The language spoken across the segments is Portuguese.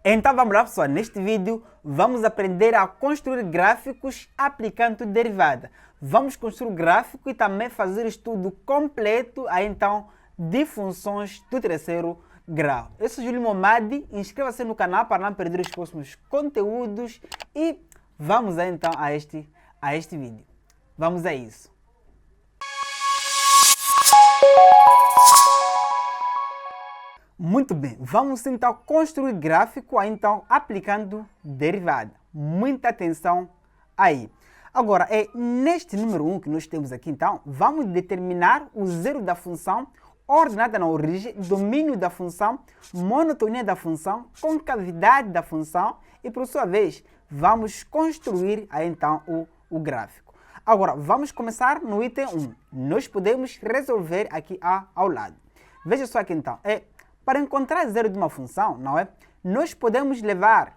Então vamos lá, pessoal, neste vídeo vamos aprender a construir gráficos aplicando derivada. Vamos construir o gráfico e também fazer estudo completo então de funções do terceiro grau. Eu sou Júlio Momadi, inscreva-se no canal para não perder os próximos conteúdos e vamos então a este vídeo. Vamos a isso. Muito bem, vamos então construir gráfico então aplicando derivada. Muita atenção aí. Agora, neste número 1 que nós temos aqui então, vamos determinar o zero da função, ordenada na origem, domínio da função, monotonia da função, concavidade da função e por sua vez vamos construir aí, então o gráfico. Agora, vamos começar no item 1. Nós podemos resolver aqui ao lado. Veja só aqui então, para encontrar zero de uma função, não é? Nós podemos levar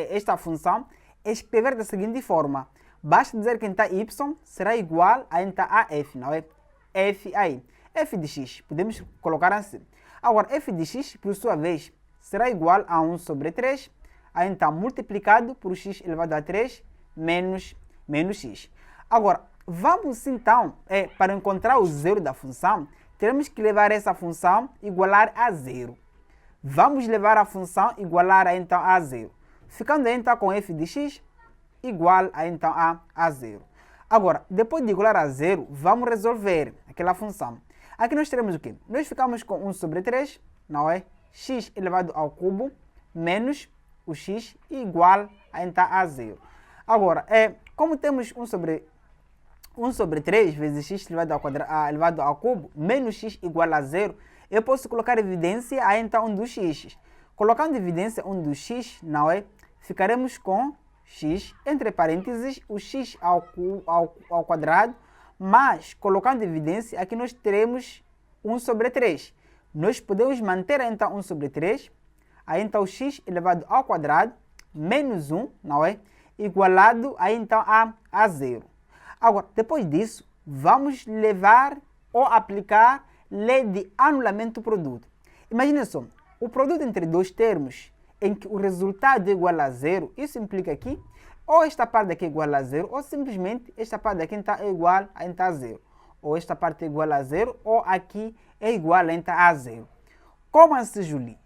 esta função e escrever da seguinte forma. Basta dizer que então y será igual a então a f, não é? F aí. F de x, podemos colocar assim. Agora, f de x, por sua vez, será igual a 1 sobre 3, aí então multiplicado por x elevado a 3 menos x. Agora, vamos então, para encontrar o zero da função, teremos que levar essa função igualar a zero. Vamos levar a função igualar a, então a zero. Ficando então com f de x igual a, então a zero. Agora, depois de igualar a zero, vamos resolver aquela função. Aqui nós teremos o quê? Nós ficamos com 1 sobre 3, não é? X elevado ao cubo menos o x igual a, então a zero. Agora, como temos 1 sobre 3 vezes x elevado ao cubo menos x igual a zero, eu posso colocar evidência a então 1 dos x. Colocando evidência 1 dos x, não é? Ficaremos com x, entre parênteses, o x ao quadrado, mas colocando evidência, aqui nós teremos 1 sobre 3. Nós podemos manter então 1 sobre 3, aí então x elevado ao quadrado, menos 1, não é? Igualado aí então a zero. Agora, depois disso, vamos levar ou aplicar lei de anulamento do produto. Imagine só, o produto entre dois termos em que o resultado é igual a zero, isso implica aqui, ou esta parte daqui é igual a zero, ou simplesmente esta parte daqui então, é igual a, então, a zero. Ou esta parte é igual a zero, ou aqui é igual a, então, a zero. Como assim, Julie?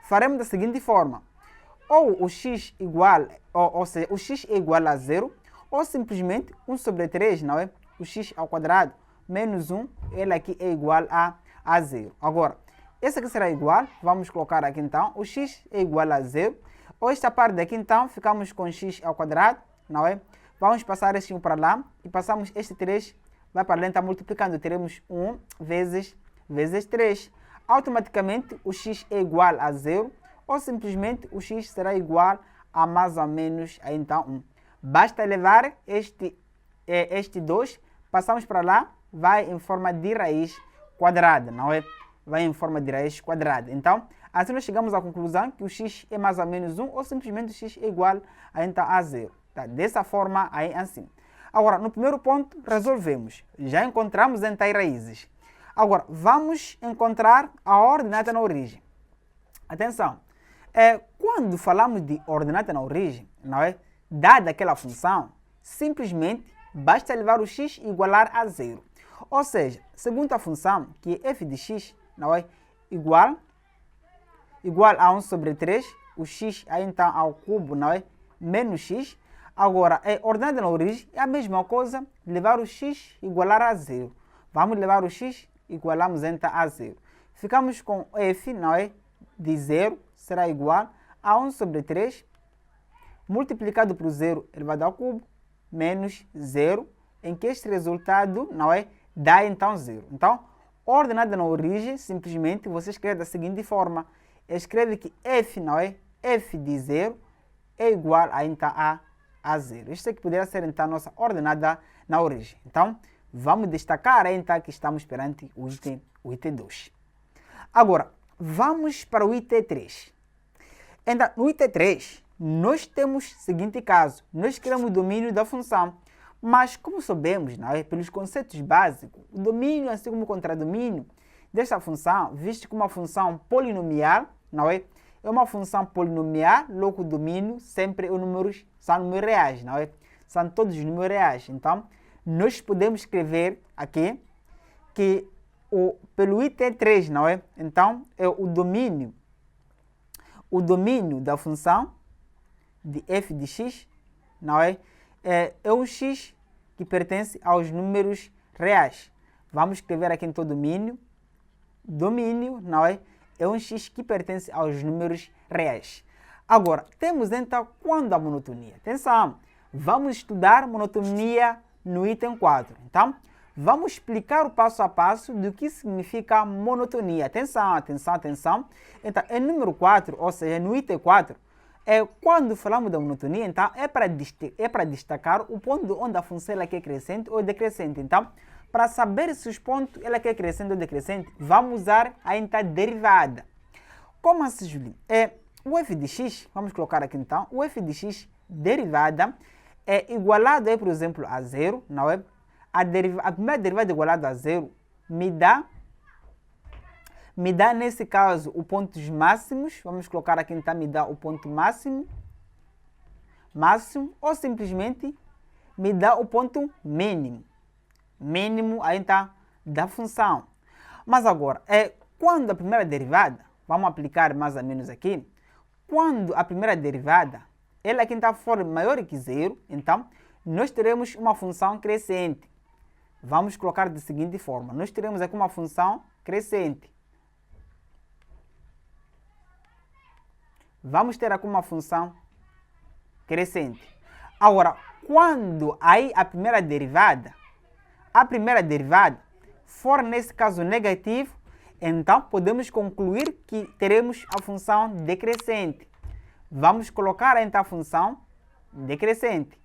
Faremos da seguinte forma. Ou o x igual, ou seja, o x é igual a zero, ou simplesmente 1 sobre 3, não é? O x ao quadrado menos 1, ele aqui é igual a zero. Agora, esse aqui será igual, vamos colocar aqui então, o x é igual a zero. Ou esta parte daqui então, ficamos com x ao quadrado, não é? Vamos passar este 1 para lá e passamos este 3, vai para lá, então multiplicando, teremos 1 vezes 3. Automaticamente o x é igual a zero, ou simplesmente o x será igual a mais ou menos a então 1. Basta levar este 2, passamos para lá, vai em forma de raiz quadrada, não é? Vai em forma de raiz quadrada. Então, assim nós chegamos à conclusão que o x é mais ou menos 1, ou simplesmente o x é igual a, então, a zero. Tá? Dessa forma, aí assim. Agora, no primeiro ponto, resolvemos. Já encontramos então as raízes. Agora, vamos encontrar a ordenada na origem. Atenção, quando falamos de ordenada na origem, não é? Dada aquela função, simplesmente basta levar o x e igualar a zero. Ou seja, segundo a função, que é f de x, não é? Igual a 1 sobre 3, o x aí então ao cubo, não é? Menos x. Agora, ordenada na origem é a mesma coisa, levar o x e igualar a zero. Vamos levar o x e igualamos então a zero. Ficamos com f, não é? De 0 será igual a 1 sobre 3, multiplicado por 0 elevado ao cubo, menos 0, em que este resultado, não é? Dá então 0. Então, ordenada na origem, simplesmente você escreve da seguinte forma. Escreve que f, não é? F de 0 é igual a, então, a 0. Isto aqui poderia ser então a nossa ordenada na origem. Então, vamos destacar então que estamos perante o item 2. Agora, vamos para o item 3. Então, no item 3, nós temos o seguinte caso. Nós queremos o domínio da função. Mas, como sabemos, não é? Pelos conceitos básicos, o domínio, assim como o contradomínio desta função, visto como uma função polinomial, não é? É uma função polinomial, logo o domínio sempre são números reais, não é? São todos números reais. Então, nós podemos escrever aqui que pelo item 3, não é? Então, é o domínio da função de f de x, não é? É um x que pertence aos números reais. Vamos escrever aqui então domínio, não é? É um x que pertence aos números reais. Agora, temos então quando a monotonia. Atenção, vamos estudar monotonia no item 4. Então, vamos explicar o passo a passo do que significa monotonia. Atenção, atenção, atenção. Então, em número 4, ou seja, no item 4, quando falamos da monotonia, então, é para destacar o ponto onde a função ela é crescente ou decrescente. Então, para saber se os pontos ela é crescente ou decrescente, vamos usar a derivada. Como assim, Julie? O f de x, vamos colocar aqui então, o f de x derivada é igualado, por exemplo, a zero, não é? A primeira derivada igualada a zero me dá nesse caso os pontos máximos, vamos colocar aqui então, me dá o ponto máximo, ou simplesmente me dá o ponto mínimo aí então da função. Mas agora, quando a primeira derivada, vamos aplicar mais ou menos aqui, quando a primeira derivada, ela aqui então for maior que zero, então nós teremos uma função crescente. Vamos colocar da seguinte forma, nós teremos aqui uma função crescente. Vamos ter aqui uma função crescente. Agora, quando aí a primeira derivada for nesse caso negativo, então podemos concluir que teremos a função decrescente. Vamos colocar então a função decrescente.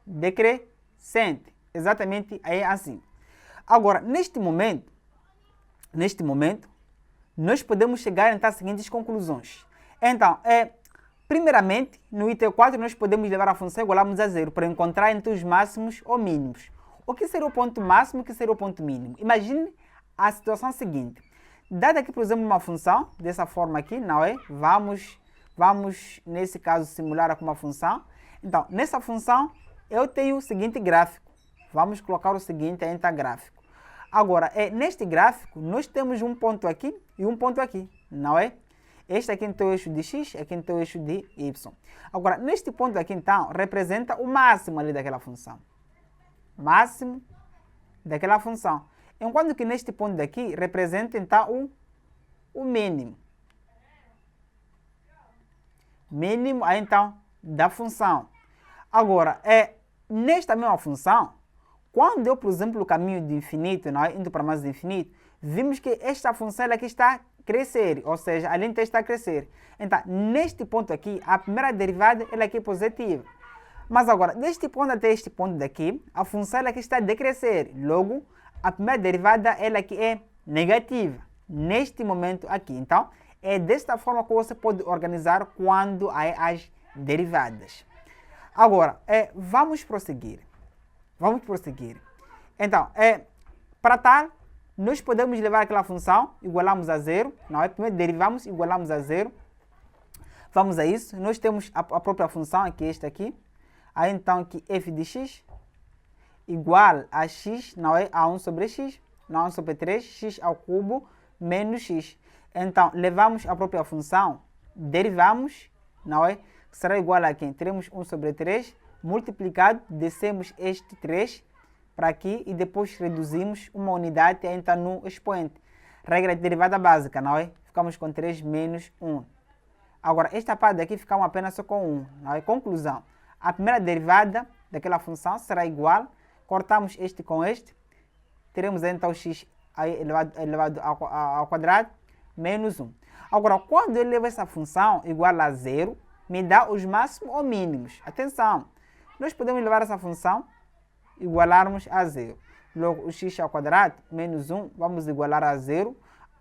Decrescente. Exatamente é assim. Agora, neste momento, nós podemos chegar então às seguintes conclusões. Então, primeiramente, no item 4, nós podemos levar a função igualamos a zero para encontrar entre os máximos ou mínimos. O que seria o ponto máximo e o que seria o ponto mínimo? Imagine a situação seguinte. Dada aqui, por exemplo, uma função, dessa forma aqui, não é? Vamos nesse caso, simular com uma função. Então, nessa função, eu tenho o seguinte gráfico. Vamos colocar o seguinte então, gráfico. Agora, neste gráfico, nós temos um ponto aqui e um ponto aqui, não é? Este aqui então é o eixo de x, aqui então é o eixo de y. Agora, neste ponto aqui então, representa o máximo ali daquela função. Máximo daquela função. Enquanto que neste ponto daqui, representa então o mínimo. Mínimo aí então da função. Agora, nesta mesma função, quando eu, por exemplo, caminho de infinito, não é? Indo para mais infinito, vimos que esta função ela aqui está a crescer, ou seja, a lente está a crescer. Então, neste ponto aqui, a primeira derivada ela aqui é positiva. Mas agora, deste ponto até este ponto daqui, a função ela aqui está a decrescer. Logo, a primeira derivada ela aqui é negativa, neste momento aqui. Então, é desta forma que você pode organizar quando há as derivadas. Agora, vamos prosseguir. Então, para tal, nós podemos levar aquela função, igualamos a zero, não é? Primeiro derivamos, igualamos a zero. Vamos a isso. Nós temos a própria função, aqui esta aqui. Aí então que f de x igual a x, não é? A 1 sobre x, não 1 sobre 3, x ao cubo menos x. Então, levamos a própria função, derivamos, não é? Será igual a quem? Teremos 1 sobre 3, multiplicado, descemos este 3 para aqui e depois reduzimos uma unidade e entra no expoente. Regra de derivada básica, não é? Ficamos com 3 menos 1. Agora, esta parte aqui ficamos apenas só com 1, não é? Conclusão. A primeira derivada daquela função será igual, cortamos este com este, teremos então x elevado ao quadrado, menos 1. Agora, quando eu levo essa função igual a zero, me dá os máximos ou mínimos. Atenção, nós podemos levar essa função, igualarmos a zero. Logo, o x ao quadrado, menos 1, vamos igualar a zero.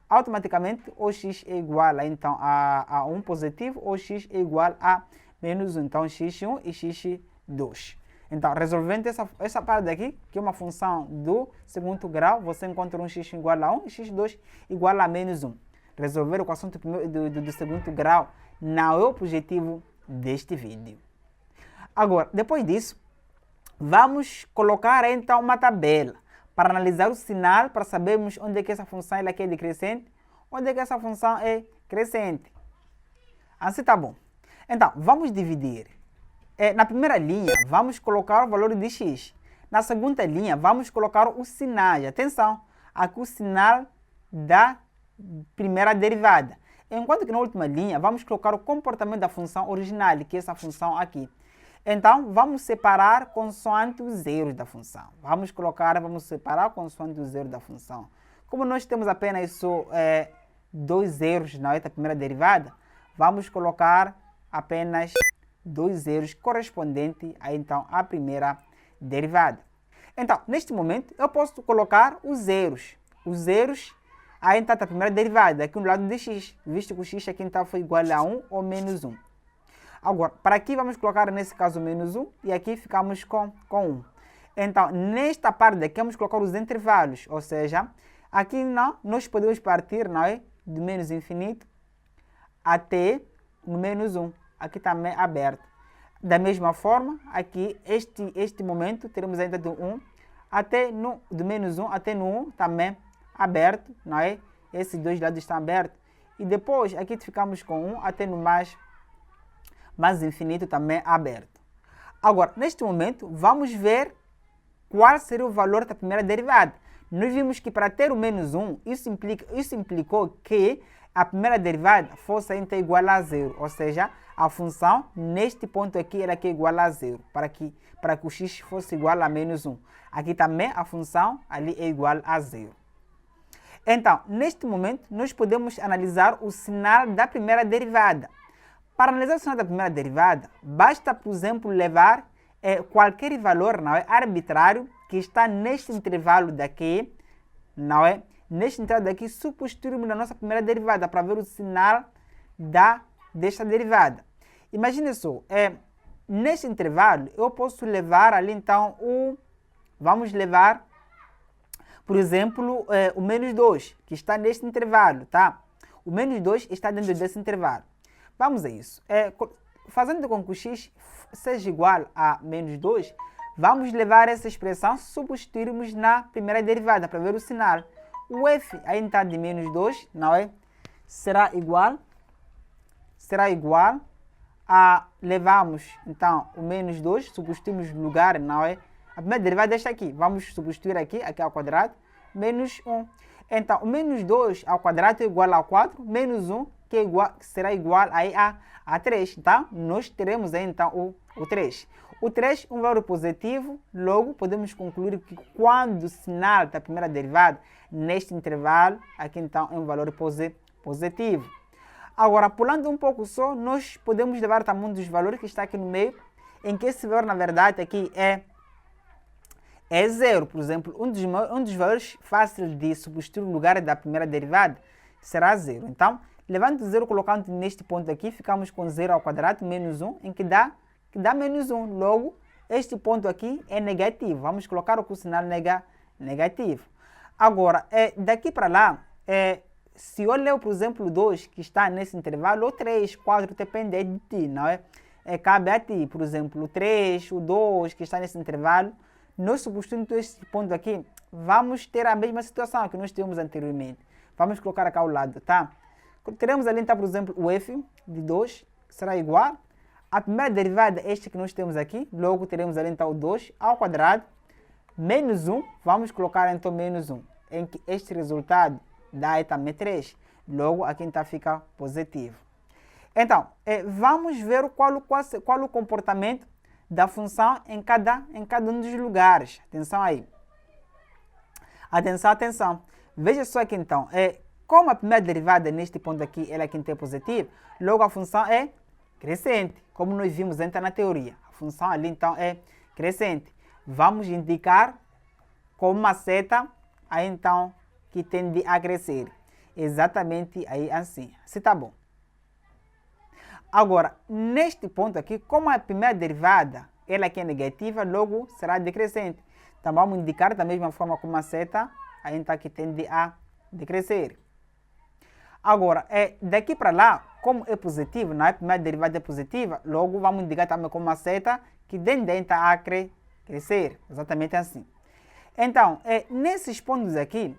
Automaticamente, o x é igual então, a 1 positivo, ou x é igual a menos 1. Então, x1 e x2. Então, resolvendo essa parte daqui, que é uma função do segundo grau, você encontra um x igual a 1 e x2 igual a menos 1. Resolver o equação do segundo grau não é o objetivo deste vídeo. Agora, depois disso, vamos colocar então uma tabela para analisar o sinal, para sabermos onde é que essa função ela aqui é decrescente, onde é que essa função é crescente. Assim tá bom. Então, vamos dividir. Na primeira linha, vamos colocar o valor de x. Na segunda linha, vamos colocar os sinais. Atenção, aqui o sinal da primeira derivada. Enquanto que na última linha, vamos colocar o comportamento da função original, que é essa função aqui. Então, vamos separar consoante os zeros da função. Vamos separar consoante os zeros da função. Como nós temos apenas dois zeros na primeira derivada, vamos colocar apenas dois zeros correspondentes a, então, a primeira derivada. Então, neste momento, eu posso colocar os zeros. Os zeros a então da primeira derivada, aqui no lado de x, visto que o x aqui então foi igual a 1 ou menos 1. Agora, para aqui vamos colocar nesse caso menos 1 e aqui ficamos com 1. Então, nesta parte daqui vamos colocar os intervalos, ou seja, aqui não, nós podemos partir, não é, do menos infinito até no menos 1. Aqui também aberto. Da mesma forma, aqui, este momento, teremos ainda do 1 até do menos 1 até no 1 também aberto, não é? Esses dois lados estão abertos. E depois, aqui ficamos com 1 até no mais infinito também aberto. Agora, neste momento, vamos ver qual seria o valor da primeira derivada. Nós vimos que para ter o menos 1, isso implicou que a primeira derivada fosse então igual a 0, ou seja, a função neste ponto aqui ela aqui é igual a 0, para que o x fosse igual a menos 1. Aqui também a função ali é igual a 0. Então, neste momento, nós podemos analisar o sinal da primeira derivada. Para analisar o sinal da primeira derivada, basta, por exemplo, levar qualquer valor, não é, arbitrário que está neste intervalo daqui, não é? Neste intervalo daqui, substituirmos na nossa primeira derivada para ver o sinal desta derivada. Imagine só, neste intervalo, eu posso levar ali então vamos levar, por exemplo, o menos 2, que está neste intervalo, tá? O menos 2 está dentro desse intervalo. Vamos a isso. Fazendo com que o x seja igual a menos 2, vamos levar essa expressão, substituirmos na primeira derivada para ver o sinal. O f aí está de menos 2, não é? Será igual a, levamos então o menos 2, substituímos no lugar, não é? A primeira derivada é esta aqui, vamos substituir aqui ao quadrado, menos 1. Então, o menos 2 ao quadrado é igual a 4, menos 1, que será igual aí a 3, tá? Nós teremos aí então o 3. O 3 é um valor positivo, logo podemos concluir que quando o sinal da primeira derivada neste intervalo, aqui então é um valor positivo. Agora, pulando um pouco só, nós podemos levar também um dos valores que está aqui no meio, em que esse valor na verdade aqui é 0. Por exemplo, um dos valores fáceis de substituir no lugar da primeira derivada será 0. Então, levando 0, colocando neste ponto aqui, ficamos com 0 ao quadrado menos 1, em que dá menos 1. Logo, este ponto aqui é negativo. Vamos colocar o sinal negativo. Agora, daqui para lá, se eu ler, por exemplo, o 2, que está nesse intervalo, ou 3, 4, depende de ti, não é? Cabe a ti, por exemplo, o 3, o 2, que está nesse intervalo, nós substituindo este ponto aqui, vamos ter a mesma situação que nós tivemos anteriormente. Vamos colocar aqui ao lado, tá? Teremos ali, então, por exemplo, o f de 2 será igual a primeira derivada, este que nós temos aqui, logo teremos ali, então, o 2 ao quadrado, menos 1, vamos colocar, então, menos 1, em que este resultado dá aí também 3, logo aqui, então, fica positivo. Então, vamos ver qual o comportamento da função em cada um dos lugares. Atenção aí. Atenção. Veja só aqui então, como a primeira derivada neste ponto aqui, ela aqui é positiva, logo a função é crescente, como nós vimos então na teoria. A função ali então é crescente. Vamos indicar com uma seta, aí então, que tende a crescer. Exatamente aí assim. Se tá bom. Agora, neste ponto aqui, como a primeira derivada, ela aqui é negativa, logo será decrescente. Então vamos indicar da mesma forma como a seta, a gente aqui tende a decrescer. Agora, daqui para lá, como é positivo, a primeira derivada é positiva, logo vamos indicar também como a seta que tende a crescer, exatamente assim. Então, nesses pontos aqui,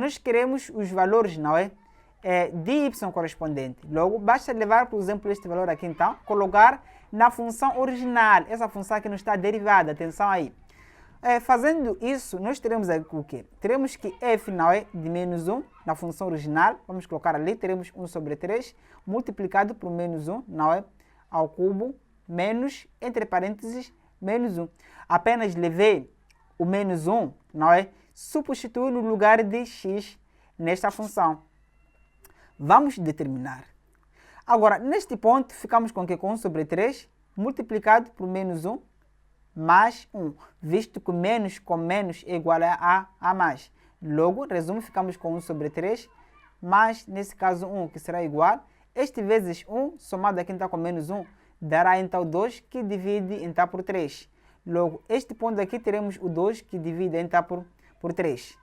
nós queremos os valores, não é? De y correspondente. Logo, basta levar, por exemplo, este valor aqui, então, colocar na função original, essa função que nos está derivada, atenção aí. Fazendo isso, nós teremos aqui o quê? Teremos que f, não é, de menos 1 na função original, vamos colocar ali, teremos 1 sobre 3, multiplicado por menos 1, não é, ao cubo, menos, entre parênteses, menos 1. Apenas levei o menos 1, não é, substituir no lugar de x nesta função. Vamos determinar. Agora, neste ponto, ficamos com o quê? Com 1 sobre 3, multiplicado por menos 1, mais 1, visto que menos com menos é igual a mais. Logo, resumo, ficamos com 1 sobre 3, mais, nesse caso, 1, que será igual. Este vezes 1, somado aqui então com menos 1, dará então 2, que divide então por 3. Logo, este ponto aqui teremos o 2, que divide então por 3.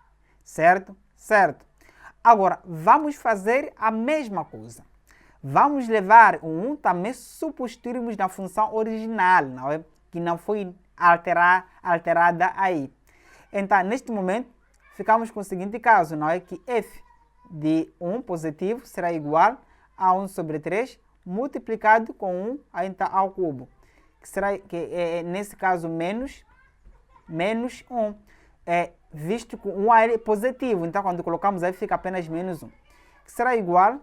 Certo? Certo. Agora, vamos fazer a mesma coisa. Vamos levar o 1, também substituirmos na função original, não é? Que não foi alterada aí. Então, neste momento, ficamos com o seguinte caso, não é? Que f de 1 positivo será igual a 1 sobre 3 multiplicado com 1 então, ao cubo, que será, nesse caso, menos 1. Visto que 1 é positivo, então quando colocamos aí fica apenas menos 1, que será igual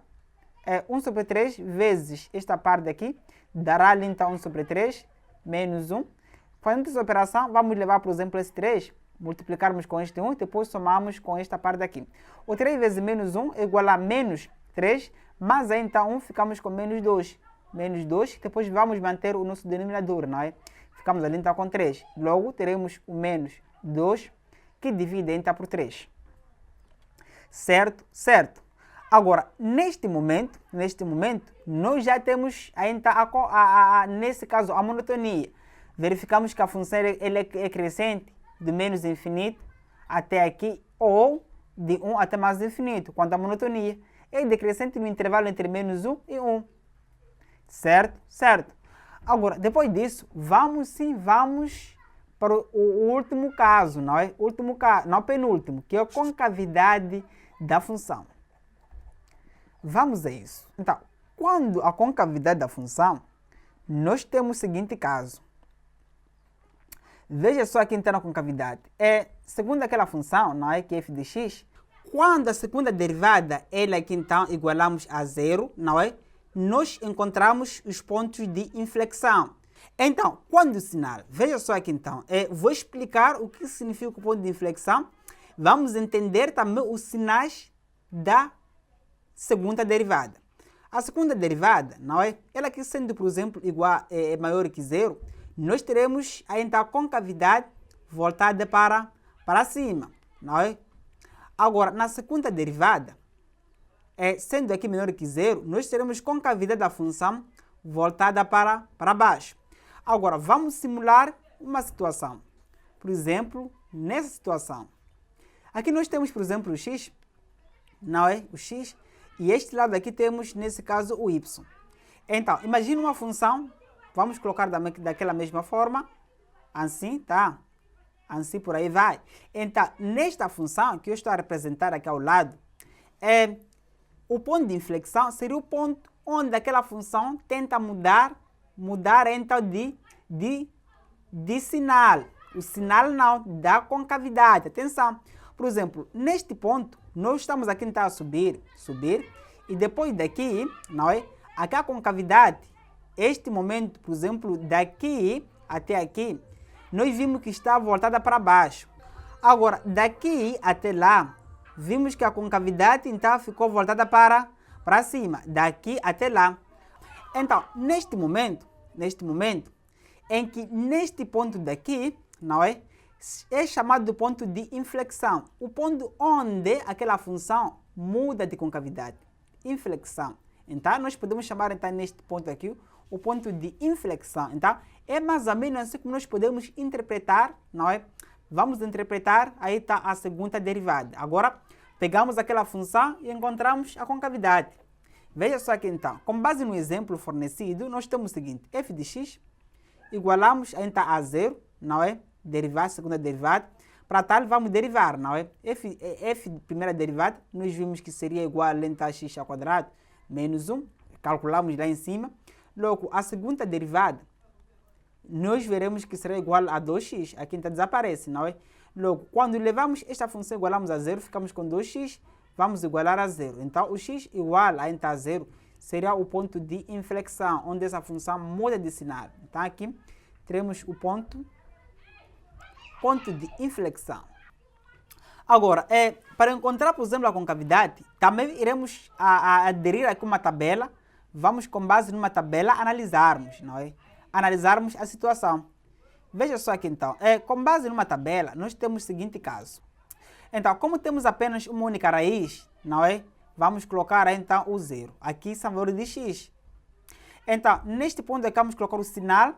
a 1 sobre 3 vezes esta parte aqui, dará ali então 1 sobre 3 menos 1. Fazendo essa operação, vamos levar, por exemplo, esse 3, multiplicarmos com este 1 e depois somamos com esta parte aqui. O 3 vezes menos 1 é igual a menos 3, mas aí então 1 ficamos com menos 2. Menos 2, depois vamos manter o nosso denominador, não é? Ficamos ali então com 3. Logo, teremos o menos 2, que divide então por 3. Certo? Certo. Agora, neste momento, nós já temos ainda, nesse caso, a monotonia. Verificamos que a função ela é crescente de menos infinito até aqui, ou de 1 até mais infinito, quanto à monotonia. É decrescente no intervalo entre menos 1 e 1. Certo? Certo. Agora, depois disso, vamos para o último caso, não é? Último caso, não penúltimo, que é a concavidade da função. Vamos a isso. Então, quando a concavidade da função, nós temos o seguinte caso. Veja só aqui então a concavidade. Segundo aquela função, não é? Que é f de x, quando a segunda derivada, ela aqui então igualamos a zero, não é? Nós encontramos os pontos de inflexão. Então, quando o sinal, veja só aqui então, vou explicar o que significa o ponto de inflexão. Vamos entender também os sinais da segunda derivada. A segunda derivada, não é? Ela aqui sendo, por exemplo, maior que zero, nós teremos então a concavidade voltada para cima, não é? Agora, na segunda derivada, sendo aqui menor que zero, nós teremos concavidade da função voltada para baixo. Agora, vamos simular uma situação. Por exemplo, nessa situação. Aqui nós temos, por exemplo, o x, não é? O x. E este lado aqui temos, nesse caso, o y. Então, imagine uma função, vamos colocar daquela mesma forma, assim, tá? Assim por aí vai. Então, nesta função que eu estou a representar aqui ao lado, o ponto de inflexão seria o ponto onde aquela função tenta mudar então de sinal. O sinal não, da concavidade. Atenção. Por exemplo, neste ponto, nós estamos aqui então a subir, e depois daqui, não é? Aqui a concavidade, este momento, por exemplo, daqui até aqui, nós vimos que está voltada para baixo. Agora, daqui até lá, vimos que a concavidade então ficou voltada para cima, daqui até lá. Então, neste momento, em que neste ponto daqui, não é? É chamado de ponto de inflexão. O ponto onde aquela função muda de concavidade. Inflexão. Então, nós podemos chamar, então, neste ponto aqui, o ponto de inflexão. Então, é mais ou menos assim como nós podemos interpretar, não é? Vamos interpretar, aí está a segunda derivada. Agora, pegamos aquela função e encontramos a concavidade. Veja só aqui então, com base no exemplo fornecido, nós temos o seguinte, f de x igualamos então a zero, não é? Derivar, segunda derivada. Para tal, vamos derivar, não é? F primeira derivada, nós vimos que seria igual a então a x ao quadrado menos 1, calculamos lá em cima. Logo, a segunda derivada, nós veremos que será igual a 2x, aqui então desaparece, não é? Logo, quando levamos esta função igualamos a zero, ficamos com 2x, vamos igualar a zero. Então, o x igual a então a zero seria o ponto de inflexão, onde essa função muda de sinal. Então, aqui teremos o ponto de inflexão. Agora, para encontrar, por exemplo, a concavidade, também iremos aderir aqui uma tabela. Vamos, com base numa tabela, analisarmos, não é? Analisarmos a situação. Veja só aqui então, com base numa tabela, nós temos o seguinte caso. Então, como temos apenas uma única raiz, não é? Vamos colocar então o zero. Aqui são valores de x. Então, neste ponto aqui vamos colocar o sinal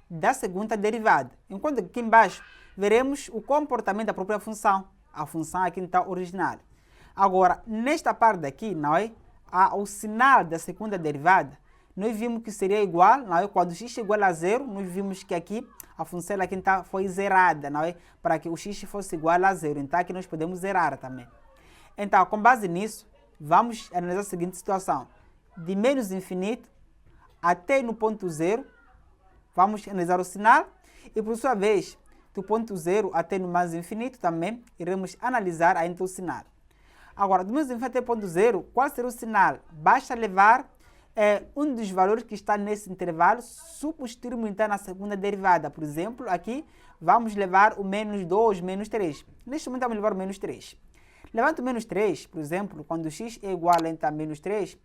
da segunda derivada. Enquanto aqui embaixo veremos o comportamento da própria função. A função aqui então original. Agora, nesta parte daqui, não é? O sinal da segunda derivada, nós vimos que seria igual, não é? Quando x é igual a zero, nós vimos que aqui a função aqui então foi zerada, não é? Para que o x fosse igual a zero. Então aqui nós podemos zerar também. Então, com base nisso, vamos analisar a seguinte situação. De menos infinito até no ponto zero, vamos analisar o sinal. E por sua vez, do ponto zero até no mais infinito também, iremos analisar ainda o sinal. Agora, do menos infinito até o ponto zero, qual será o sinal? Basta levar um dos valores que está nesse intervalo, substituirmos então na segunda derivada. Por exemplo, aqui vamos levar o menos 2, menos 3. Neste momento vamos levar o menos 3. Levando o menos 3, por exemplo, quando x é igual então a menos 3,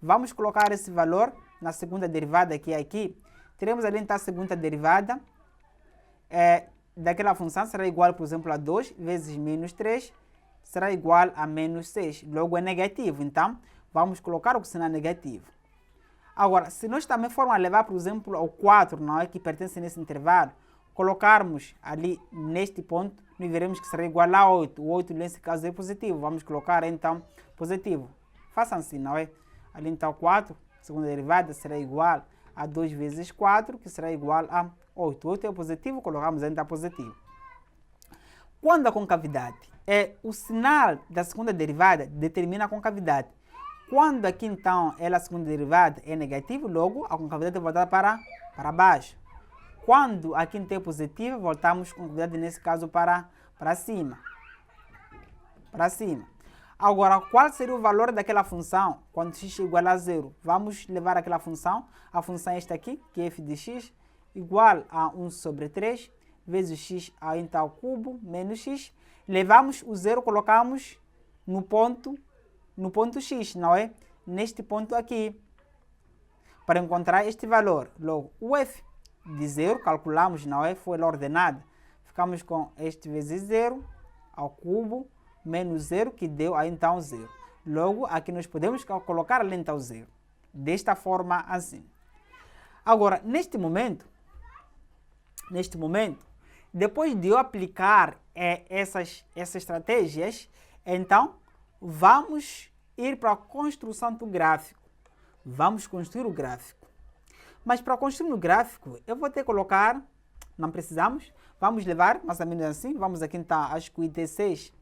vamos colocar esse valor na segunda derivada, que é aqui. Teremos ali então a segunda derivada daquela função, será igual, por exemplo, a 2 vezes menos 3, será igual a menos 6. Logo é negativo, então vamos colocar o sinal negativo. Agora, se nós também formos levar, por exemplo, ao 4, não é, que pertence nesse intervalo, colocarmos ali neste ponto, nós veremos que será igual a 8. O 8 nesse caso é positivo, vamos colocar então positivo. Façam assim, não é? Ali então 4, segunda derivada, será igual a 2 vezes 4, que será igual a 8. 8 é positivo, colocamos então positivo. Quando a concavidade o sinal da segunda derivada determina a concavidade. Quando aqui então a segunda derivada é negativo, logo a concavidade volta para baixo. Quando aqui então é positiva, voltamos com a concavidade nesse caso para cima. Para cima. Agora, qual seria o valor daquela função quando x é igual a zero? Vamos levar aquela função, a função é esta aqui, que é f de x, igual a 1 sobre 3, vezes x então ao cubo, menos x. Levamos o zero, colocamos no ponto x, não é? Neste ponto aqui, para encontrar este valor. Logo, o f de zero, calculamos, não é? Foi a ordenada. Ficamos com este vezes zero ao cubo, menos zero, que deu aí então zero. Logo, aqui nós podemos colocar ali então zero. Desta forma, assim. Agora, neste momento, depois de eu aplicar essas estratégias, então, vamos ir para a construção do gráfico. Vamos construir o gráfico. Mas para construir o gráfico, eu vou ter que colocar, não precisamos, vamos levar mais ou menos assim, vamos aqui então, acho que o IT6,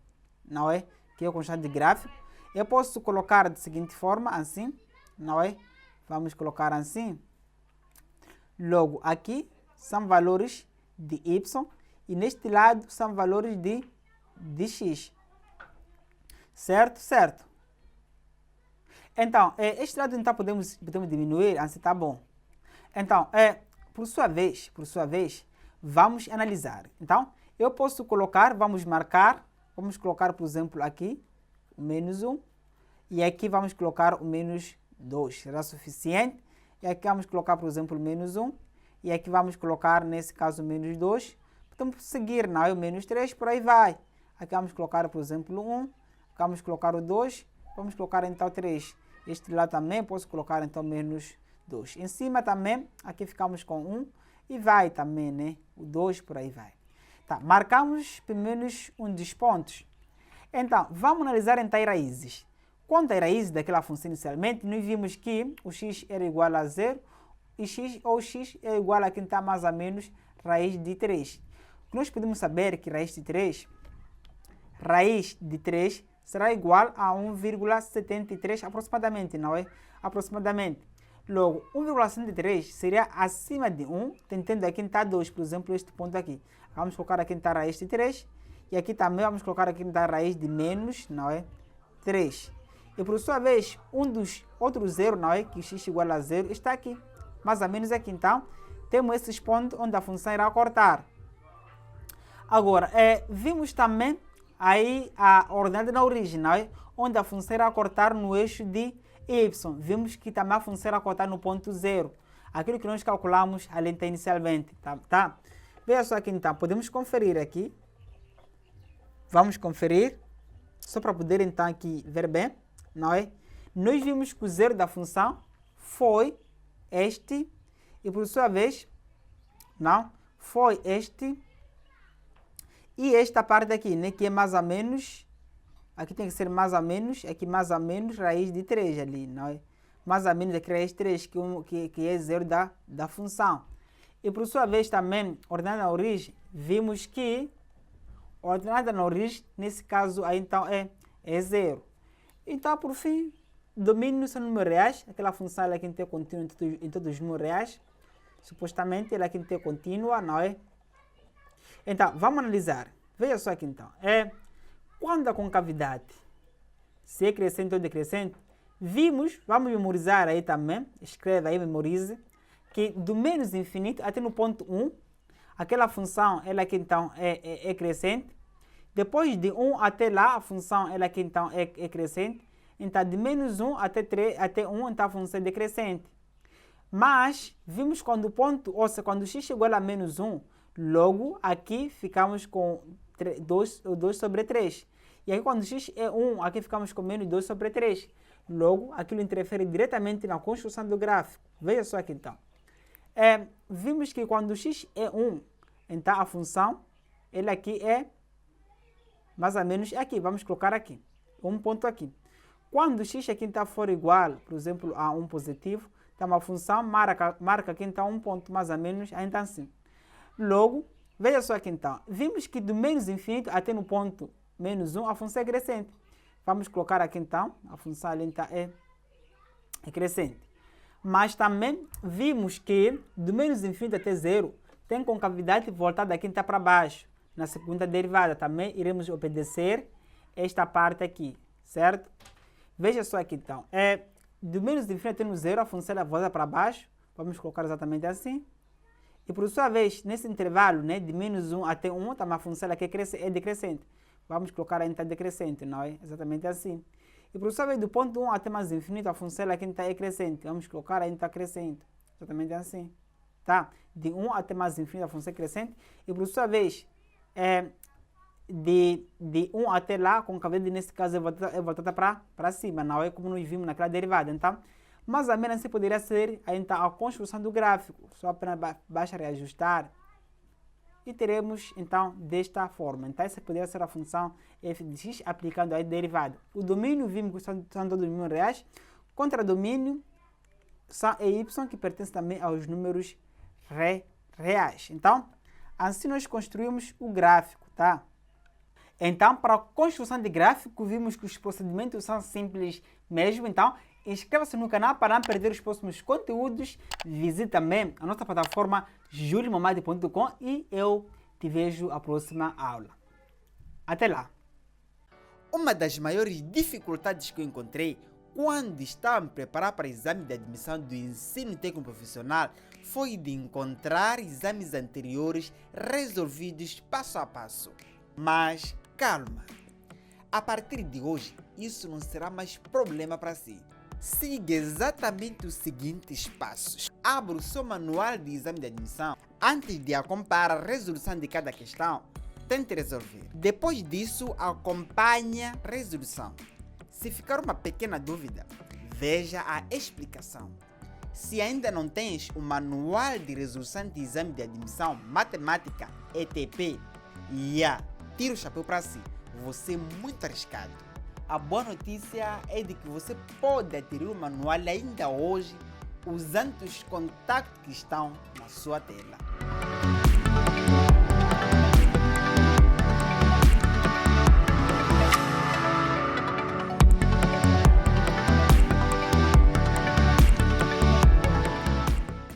não é? Que é o constante de gráfico. Eu posso colocar da seguinte forma, assim, não é? Vamos colocar assim. Logo, aqui são valores de y e neste lado são valores de x. Certo? Certo. Então, este lado então podemos diminuir, assim tá bom. Então, por sua vez, vamos analisar. Então, eu posso colocar, vamos colocar, por exemplo, aqui o menos 1 e aqui vamos colocar o menos 2. Será suficiente? E aqui vamos colocar, por exemplo, o menos 1 e aqui vamos colocar, nesse caso, o menos 2. Podemos seguir, não é? O menos 3, por aí vai. Aqui vamos colocar, por exemplo, o 1, aqui vamos colocar o 2, vamos colocar então o 3. Este lá também posso colocar então menos 2. Em cima também, aqui ficamos com 1 e vai também, né? O 2 por aí vai. Tá, marcamos pelo menos um dos pontos. Então, vamos analisar então as raízes. Quanto à raiz daquela função inicialmente, nós vimos que o x era igual a 0 e x é igual a quem está mais ou menos raiz de 3. Nós podemos saber que raiz de 3 será igual a 1,73 aproximadamente, não é? Aproximadamente. Logo, 1,73 seria acima de 1, tentando aqui está 2, por exemplo, este ponto aqui. Vamos colocar aqui está raiz de 3, e aqui também vamos colocar aqui está raiz de menos, não é? 3. E por sua vez, um dos outros zero, não é? Que x igual a 0, está aqui. Mais ou menos aqui, então, temos esses pontos onde a função irá cortar. Agora, vimos também aí a ordenada na origem, não é? Onde a função irá cortar no eixo de y. Vimos que também a função irá cortar no ponto 0. Aquilo que nós calculamos ali inicialmente, tá? Veja só aqui então, podemos conferir aqui. Vamos conferir, só para poder então aqui ver bem, não é? Nós vimos que o zero da função foi este, e por sua vez, não, foi este, e esta parte aqui, né, que é mais ou menos, aqui tem que ser mais ou menos, aqui mais ou menos raiz de 3 ali, não é? Mais ou menos aqui raiz de 3, que é zero da função. E por sua vez também, ordenada na origem, vimos que ordenada na origem, nesse caso aí então é 0. Então, por fim, domínio são números reais, aquela função ela aqui tem contínua em todos os números reais. Supostamente ela aqui tem contínua, não é? Então, vamos analisar. Veja só aqui então. Quando a concavidade se é crescente ou decrescente, vimos, vamos memorizar aí também, escreve aí, memorize, que do menos infinito até no ponto 1, aquela função ela aqui então é crescente. Depois de 1 até lá, a função ela aqui então é crescente. Então, de menos 1 até 1, então a função é decrescente. Mas, vimos quando o ponto, ou seja, quando x é igual a menos 1, logo aqui ficamos com 2 sobre 3. E aí quando x é 1, aqui ficamos com menos 2 sobre 3. Logo, aquilo interfere diretamente na construção do gráfico. Veja só aqui então. Vimos que quando x é 1, então a função, ela aqui é mais ou menos aqui. Vamos colocar aqui, um ponto aqui. Quando x aqui então for igual, por exemplo, a 1 positivo, então a função marca aqui então um ponto mais ou menos, então assim. Logo, veja só aqui então, vimos que do menos infinito até no ponto menos 1, a função é crescente. Vamos colocar aqui então, a função ali então é crescente. Mas também vimos que do menos infinito até 0, tem concavidade voltada aqui então para baixo. Na segunda derivada também iremos obedecer esta parte aqui, certo? Veja só aqui então, do menos infinito até no 0, a função ela volta para baixo. Vamos colocar exatamente assim. E por sua vez, nesse intervalo, né, de menos 1 até 1, tá, uma função que é decrescente. Vamos colocar ainda decrescente, não é? Exatamente assim. E por sua vez, do ponto 1 até mais infinito, a função aqui é crescente. Vamos colocar ainda crescente. Exatamente assim. Tá? De 1 até mais infinito, a função é crescente. E por sua vez, de 1 até lá, com concavidade nesse caso é voltada para cima, não é como nós vimos naquela derivada. Então, mais ou menos assim poderia ser então, a construção do gráfico. Só apenas basta reajustar e teremos então desta forma. Então essa poderia ser a função f de x aplicando a derivada. O domínio vimos que são todos números reais. Contra-domínio são y que pertence também aos números reais. Então, assim nós construímos o gráfico, tá? Então, para a construção de gráfico, vimos que os procedimentos são simples mesmo. Então, inscreva-se no canal para não perder os próximos conteúdos. Visite também a nossa plataforma juliomamadi.com e eu te vejo na próxima aula. Até lá! Uma das maiores dificuldades que eu encontrei quando estava a me preparar para o exame de admissão do ensino técnico profissional foi de encontrar exames anteriores resolvidos passo a passo. Mas calma! A partir de hoje, isso não será mais problema para si. Siga exatamente os seguintes passos. Abra o seu manual de exame de admissão. Antes de acompanhar a resolução de cada questão, tente resolver. Depois disso, acompanhe a resolução. Se ficar uma pequena dúvida, Veja a explicação. Se ainda não tens o Manual de Resolução de Exame de Admissão Matemática ETP, tira o chapéu para si, você é muito arriscado. A boa notícia é de que você pode adquirir o manual ainda hoje usando os contatos que estão na sua tela.